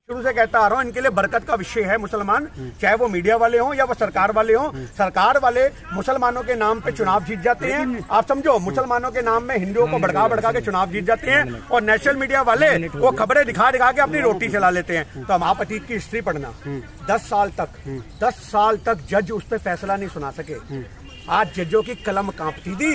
शुरू से कहता आ रहा हूँ, इनके लिए बरकत का विषय है मुसलमान, चाहे वो मीडिया वाले हों या वो सरकार वाले हों। सरकार वाले मुसलमानों के नाम पे चुनाव जीत जाते हैं, आप समझो, मुसलमानों के नाम में हिंदुओं को भड़का भड़का के चुनाव जीत जाते हैं, और नेशनल मीडिया वाले वो खबरें दिखा दिखा के अपनी रोटी चला लेते हैं। तो हम आप अतीत की हिस्ट्री पढ़ना, 10 साल तक जज उस पर फैसला नहीं सुना सके। आज जजों की कलम कांपती थी,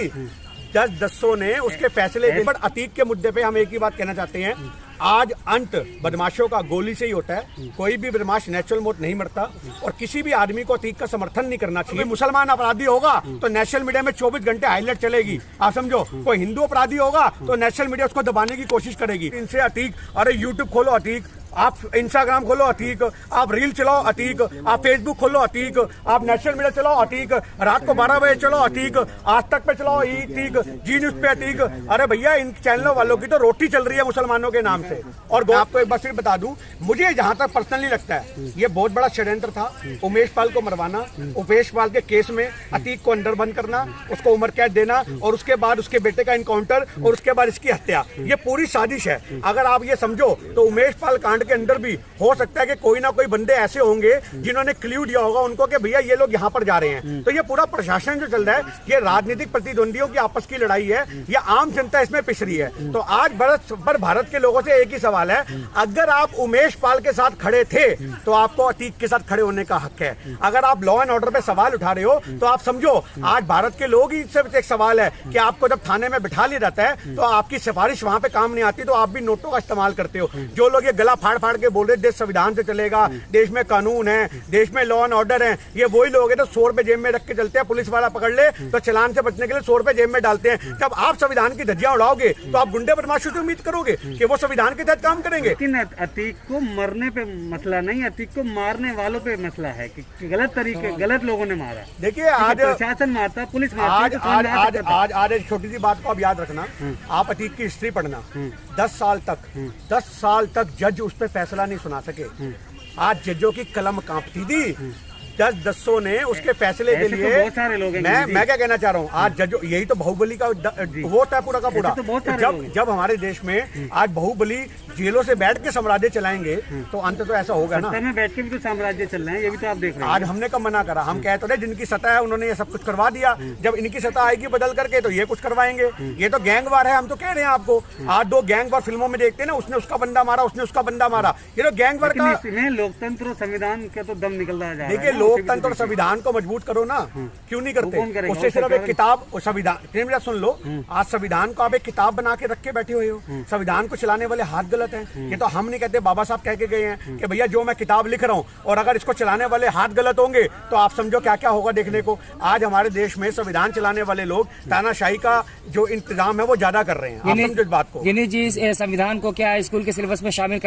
जजों ने उसके फैसले दिए। बट अतीत के मुद्दे पे हम एक ही बात कहना चाहते हैं, आज अंत बदमाशों का गोली से ही होता है। कोई भी बदमाश नेचुरल मौत नहीं मरता, और किसी भी आदमी को अतीत का समर्थन नहीं करना चाहिए। मुसलमान अपराधी होगा तो नेशनल मीडिया में 24 घंटे हाईलाइट चलेगी, आप समझो। कोई हिंदू अपराधी होगा तो नेशनल मीडिया उसको दबाने की कोशिश करेगी। इनसे अतीक, अरे यूट्यूब खोलो अतीक, आप इंस्टाग्राम खोलो अतीक, आप रील चलाओ अतीक, आप फेसबुक खोलो अतीक, आप नेशनल मीडिया चलाओ अतीक, रात को 12 बजे चलो अतीक, आज तक पे चलाओ अतीक, जी न्यूज पे अतीक। अरे भैया, इन चैनलों वालों की तो रोटी चल रही है मुसलमानों के नाम से। और आपको एक बार फिर बता दूं, मुझे जहां तक पर्सनली लगता है ये बहुत बड़ा षड्यंत्र था। उमेश पाल को मरवाना, उमेश पाल के केस में अतीक को अंदर बंद करना, उसको उम्र कैद देना, और उसके बाद उसके बेटे का इनकाउंटर, और उसके बाद इसकी हत्या, ये पूरी साजिश है। अगर आप ये समझो तो उमेश पाल कांड के अंदर भी हो सकता है कि कोई ना कोई बंदे ऐसे होंगे जिन्होंने क्ल्यू दिया होगा उनको कि भैया ये लोग यहाँ पर जा रहे हैं। तो ये पूरा प्रशासन जो चल रहा है, ये राजनीतिक प्रतिद्वंदियों की आपस की लड़ाई है, ये आम जनता इसमें पिस रही है। तो आज भारत के लोगों से एक ही सवाल है, अगर आप उमेश पाल के साथ खड़े थे तो आपको अतीक के साथ खड़े होने का हक है। अगर आप लॉ एंड ऑर्डर पे सवाल उठा रहे हो तो आप समझो, आज भारत के लोग ही सिर्फ एक सवाल है कि आपको जब थाने में बिठा लिया जाता है तो आपकी सिफारिश वहां पे काम नहीं आती, तो आप भी नोटों का इस्तेमाल करते हो। जो लोग ये गला फाड़ फाड़ के बोल रहे देश संविधान से चलेगा, देश में कानून है, देश में लॉ एंड ऑर्डर है, ये वही लोग हैं तो 100 रुपए जेब में रख के चलते हैं। पुलिस वाला पकड़ ले तो चलान से बचने के लिए 100 रुपए जेब में डालते हैं। जब आप संविधान की धज्जियां उड़ाओगे तो आप गुंडे बदमाशों से उम्मीद करोगे कि वो संविधान के तहत काम करेंगे। लेकिन अतीक को मरने पे मसला नहीं, अतीक को मारने वालों पे मसला है कि गलत तरीके, गलत लोगों ने मारा। देखिए, आज प्रशासन मारता, पुलिस मारती, आज एक छोटी सी बात को आप याद रखना, आप अतीक की हिस्ट्री पढ़ना, 10 साल तक जज उस पर फैसला नहीं सुना सके। आज जजों की कलम कांपती थी, जजों ने उसके फैसले के लिए, बहुत सारे लोग हैं। मैं क्या कहना चाह रहा हूँ, आज जजों, यही तो बाहुबली का वो होता है पूरा का पूरा। तो जब हमारे देश में आज बाहुबली जेलों से बैठ के साम्राज्य चलाएंगे तो अंत तो ऐसा होगा ना। में बैठ के भी तो साम्राज्य चल रहे हैं, ये भी तो आप देख रहे हैं। आज हमने कब मना करा, हम कहते रहे जिनकी सत्ता है उन्होंने ये सब कुछ करवा दिया, जब इनकी सत्ता आएगी बदल करके तो ये कुछ करवाएंगे। ये तो गैंगवार है, हम तो कह रहे हैं आपको। आज 2 गैंगवार फिल्मों में देखते हैं ना, उसने उसका बंदा मारा, उसने उसका बंदा मारा, ये तो गैंगवार का। लोकतंत्र और संविधान का तो दम निकल रहा है। देखिए, लोकतंत्र और संविधान को मजबूत करो ना, क्यों नहीं करते? उससे सिर्फ एक किताब और संविधान, सुन लो, आज संविधान को आप एक किताब बना के रख के बैठे हुए हो। संविधान को चलाने वाले हाथ गलत हैं। ये तो हम नहीं कहते, बाबा साहब कह के गए हैं कि भैया जो मैं किताब लिख रहा हूँ और अगर इसको चलाने वाले हाथ गलत होंगे तो आप समझो क्या क्या होगा देखने को। आज हमारे देश में संविधान चलाने वाले लोग तानाशाही का जो इंतजाम है वो ज्यादा कर रहे हैं। आप समझो इस बात को। गिनी जी, संविधान को क्या स्कूल के सिलेबस में शामिल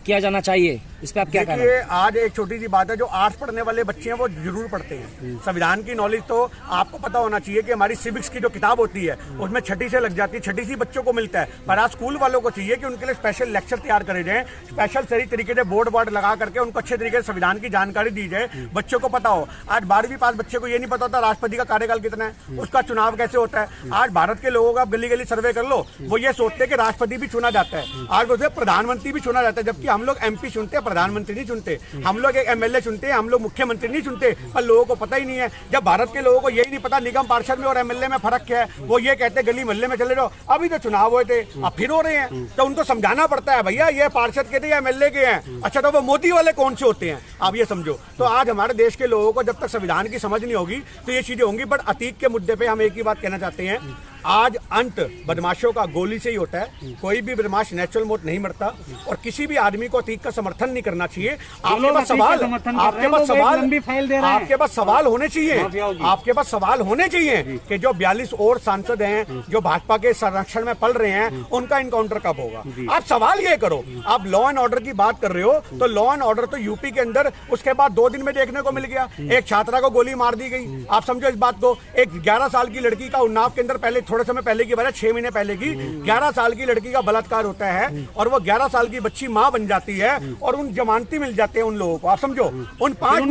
किया जाना चाहिए, इस पे आप क्या कहना? देखिए, आज एक छोटी सी बात है, जो आर्ट्स पढ़ने वाले बच्चे हैं वो जरूर पढ़ते हैं। संविधान की नॉलेज तो आपको पता होना चाहिए कि हमारी सिविक्स की जो किताब होती है उसमें छठी से लग जाती है, छठी से बच्चों को मिलता है। पर आज स्कूल वालों को चाहिए कि उनके लिए स्पेशल लेक्चर तैयार करे जाए, स्पेशल सही तरीके से बोर्ड लगा करके उनको अच्छे तरीके से संविधान की जानकारी दी जाए, बच्चों को पता हो। आज 12वीं पास बच्चे को ये नहीं पता होता राष्ट्रपति का कार्यकाल कितना है, उसका चुनाव कैसे होता है। आज भारत के लोगों का गली गली सर्वे कर लो, वो ये सोचते हैं कि राष्ट्रपति भी चुना जाता है, आज वो प्रधानमंत्री भी चुना जाता है, जबकि हम लोग MP चुनते हैं, प्रधानमंत्री नहीं चुनते। हम लोग एक MLA चुनते हैं, हम लोग मुख्यमंत्री नहीं चुनते। पर लोगों को पता ही नहीं है। जब भारत के लोगों को यही नहीं पता निगम पार्षद में और MLA में फर्क क्या है, वो ये कहते हैं गली मोहल्ले में चले जाओ। अभी तो चुनाव हुए थे, अब फिर हो रहे हैं, तो उनको समझाना पड़ता है, भैया ये पार्षद के थे या MLA के हैं। अच्छा, तो वो मोदी वाले कौन से होते हैं, आप ये समझो। तो आज हमारे देश के लोगों को जब तक संविधान की समझ नहीं होगी तो ये चीजें होंगी। बट अतीत के मुद्दे पे हम एक ही बात कहना चाहते हैं, आज अंत बदमाशों का गोली से ही होता है। कोई भी बदमाश नेचुरल मौत नहीं मरता, और किसी भी आदमी को अतीत का समर्थन नहीं करना चाहिए। आपके पास सवाल होने चाहिए, आपके पास सवाल होने चाहिए कि जो 42 और सांसद हैं जो भाजपा के संरक्षण में पल रहे हैं, उनका इनकाउंटर कब होगा। आप सवाल ये करो। आप लॉ एंड ऑर्डर की बात कर रहे हो तो लॉ एंड ऑर्डर तो यूपी के अंदर उसके बाद 2 दिन में देखने को मिल गया। एक छात्रा को गोली मार दी गई, आप समझो इस बात को। एक 11 साल की लड़की का उन्नाव के अंदर पहले थोड़े समय पहले की बात है, 6 महीने पहले की, 11 साल की लड़की का बलात्कार होता है और वो 11 साल की बच्ची माँ बन जाती है और उन जमानती मिल जाते हैं उन लोगों को। आप समझो, उन 5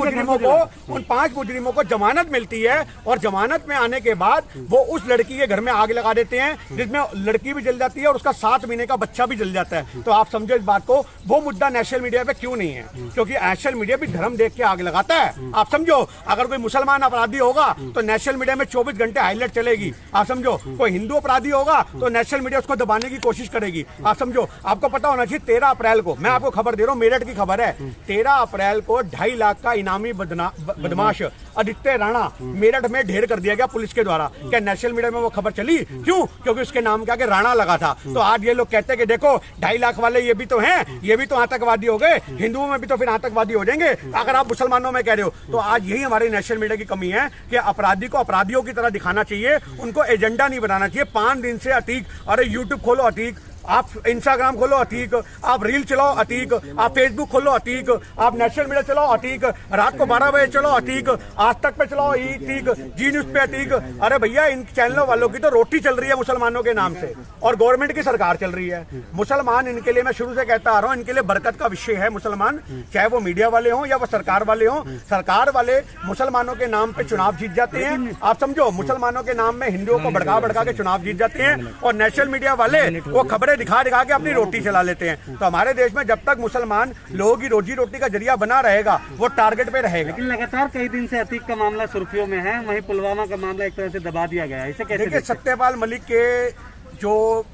मुजरिमों को जमानत मिलती है और जमानत में आने के बाद वो उस लड़की के घर में आग लगा देते हैं, जिसमें लड़की भी जल जाती है और उसका 7 महीने का बच्चा भी जल जाता है। तो आप समझो इस बात को, वो मुद्दा नेशनल मीडिया पे क्यों नहीं है? क्योंकि नेशनल मीडिया भी धर्म देख के आग लगाता है। आप समझो, अगर कोई मुसलमान अपराधी होगा तो नेशनल मीडिया में 24 घंटे हाईलाइट चलेगी। आप समझो, कोई हिंदू अपराधी होगा तो नेशनल मीडिया उसको दबाने की कोशिश करेगी। आप समझो, आपको पता होना चाहिए 13 अप्रैल को, मैं आपको खबर दे रहा हूँ, मेरठ की खबर है, 13 अप्रैल को 2.5 लाख का इनामी बदमाश आदित्य राणा मेरठ में ढेर कर दिया गया पुलिस के द्वारा। क्या नेशनल मीडिया में वो खबर चली? क्यों? क्योंकि उसके नाम के आगे राणा लगा था। तो आज ये लोग कहते हैं कि देखो 2.5 लाख वाले ये भी तो हैं, ये भी तो आतंकवादी हो गए, हिंदुओं में भी तो फिर आतंकवादी हो जाएंगे अगर आप मुसलमानों में कह रहे हो। तो आज यही हमारी नेशनल मीडिया की कमी है कि अपराधी को अपराधियों की तरह दिखाना चाहिए, उनको एजेंडा नहीं बनाना चाहिए। 5 दिन से अतीक, अरे यूट्यूब खोलो अतीक, आप इंस्टाग्राम खोलो अतीक, आप रील चलाओ अतीक, आप फेसबुक खोलो अतीक, आप नेशनल मीडिया चलाओ अतीक, रात को 12 बजे चलो अतीक, आज तक पे चलाओ अतीक, जी न्यूज पे अतीक। अरे भैया, इन चैनलों वालों की तो रोटी चल रही है मुसलमानों के नाम से और गवर्नमेंट की सरकार चल रही है। मुसलमान इनके लिए, मैं शुरू से कहता आ रहा हूँ, इनके लिए बरकत का विषय है मुसलमान, चाहे वो मीडिया वाले हों या वो सरकार वाले हों। सरकार वाले मुसलमानों के नाम पे चुनाव जीत जाते हैं। आप समझो, मुसलमानों के नाम में हिंदुओं को भड़का भड़का के चुनाव जीत जाते हैं और नेशनल मीडिया वाले वो खबरें दिखा दिखा के अपनी रोटी चला लेते हैं। तो हमारे देश में जब तक मुसलमान लोगों की रोजी रोटी का जरिया बना रहेगा, वो टारगेट पे रहेगा। लेकिन लगातार कई दिन से अतीक का मामला सुर्खियों में है, वहीं पुलवामा का मामला एक तरह से दबा दिया गया है, इसे कैसे देखिए, सत्यपाल मलिक के जो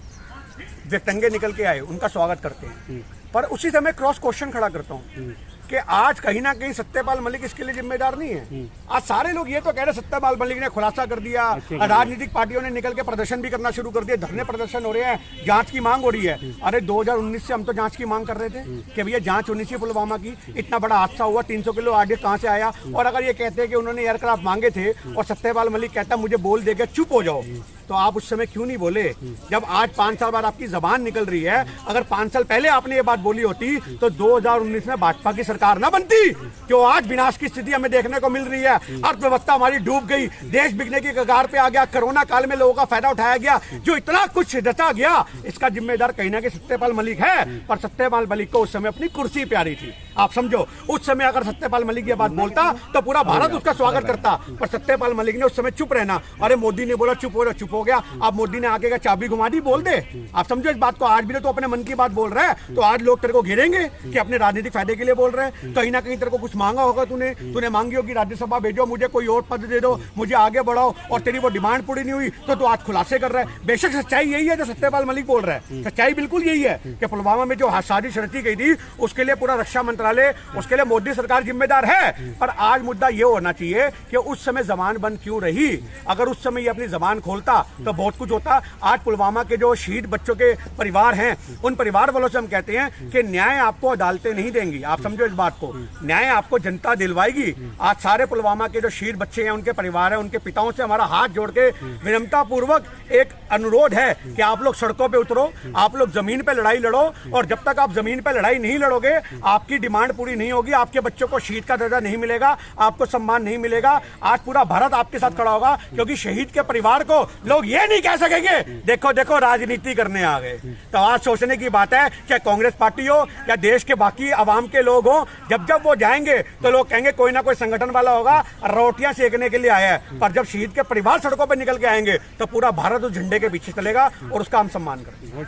व्यक्तंगे निकल के आए उनका स्वागत करते हैं, पर उसी समय क्रॉस क्वेश्चन खड़ा करता हूँ कि आज कहीं ना कहीं सत्यपाल मलिक इसके लिए जिम्मेदार नहीं है। आज सारे लोग ये तो कह रहे सत्यपाल मलिक ने खुलासा कर दिया, राजनीतिक पार्टियों ने निकल के प्रदर्शन भी करना शुरू कर दिया, धरने प्रदर्शन हो रहे हैं, जांच की मांग हो रही है। अरे 2019 से हम तो जांच की मांग कर रहे थे कि भैया जांच होनी चाहिए पुलवामा की, इतना बड़ा हादसा हुआ, 300 किलो आगे कहाँ से आया। और अगर ये कहते हैं कि उन्होंने एयरक्राफ्ट मांगे थे और सत्यपाल मलिक कहता मुझे बोल देगा चुप हो जाओ, तो आप उस समय क्यों नहीं बोले? जब आज 5 साल बाद आपकी जबान निकल रही है, अगर 5 साल पहले आपने ये बात बोली होती तो 2019 में भाजपा की सरकार ना बनती। क्यों आज विनाश की स्थिति हमें देखने को मिल रही है, अर्थव्यवस्था हमारी डूब गई, देश बिकने की कगार पे आ गया, कोरोना काल में लोगों का फायदा उठाया गया, जो इतना कुछ रचा गया, इसका जिम्मेदार कहीं ना कहीं सत्यपाल मलिक है। पर सत्यपाल मलिक को उस समय अपनी कुर्सी प्यारी थी। आप समझो, उस समय अगर सत्यपाल मलिक ये बात बोलता तो पूरा भारत उसका स्वागत करता, पर सत्यपाल मलिक ने उस समय चुप रहना। अरे मोदी ने बोला चुप हो रहा, चुप हो गया। अब मोदी ने आगे का चाबी घुमा दी, बोल दे। आप समझो इस बात को, आज भी तो अपने मन की बात बोल रहा है, तो आज लोग तेरे को घेरेंगे कि अपने राजनीतिक फायदे के लिए बोल रहे हैं। कहीं ना कहीं तेरे को कुछ मांगा होगा, तूने मांगी होगी राज्यसभा भेजो, मुझे कोई और पद दे दो, मुझे आगे बढ़ाओ, और तेरी वो डिमांड पूरी नहीं हुई तो तू आज खुलासे कर रहा है। बेशक सच्चाई यही है जो सत्यपाल मलिक बोल रहा है, सच्चाई बिल्कुल यही है कि पुलवामा में जो साजिश रची गई थी उसके लिए पूरा रक्षा मंत्रालय, उसके लिए मोदी सरकार जिम्मेदार है। पर आज मुद्दा ये होना चाहिए कि उस समय जबान बंद क्यों रही? अगर उस समय ये अपनी जबान खोलता तो बहुत कुछ होता। आज पुलवामा के जो शहीद बच्चों के परिवार हैं, उन परिवार वालों से हम कहते हैं कि न्याय आपको अदालतें नहीं देंगी। आप समझो इस बात को, न्याय आपको जनता दिलवाएगी। आज सारे पुलवामा के जो शहीद बच्चे हैं, उनके परिवार हैं, उनके पिताओं से हमारा हाथ जोड़ के विनम्रता पूर्वक एक अनुरोध है कि आप लोग सड़कों पे उतरो, आप लोग जमीन पे लड़ाई लड़ो, और जब तक आप जमीन पे लड़ाई नहीं लड़ोगे, आपकी डिमांड पूरी नहीं होगी, आपके बच्चों को शहीद का दर्जा नहीं मिलेगा, आपको सम्मान नहीं मिलेगा। आज पूरा भारत आपके साथ खड़ा होगा, क्योंकि शहीद के परिवार को लोग ये नहीं कह सकेंगे देखो देखो राजनीति करने आ गए। तो आज सोचने की बात है, चाहे कांग्रेस पार्टी हो या देश के बाकी आवाम के लोग हो, जब जब वो जाएंगे तो लोग कहेंगे कोई ना कोई संगठन वाला होगा, रोटियां सेकने के लिए आया है। पर जब शहीद के परिवार सड़कों पर निकल के आएंगे तो पूरा भारत उस झंडे के पीछे चलेगा और उसका हम सम्मान करेंगे।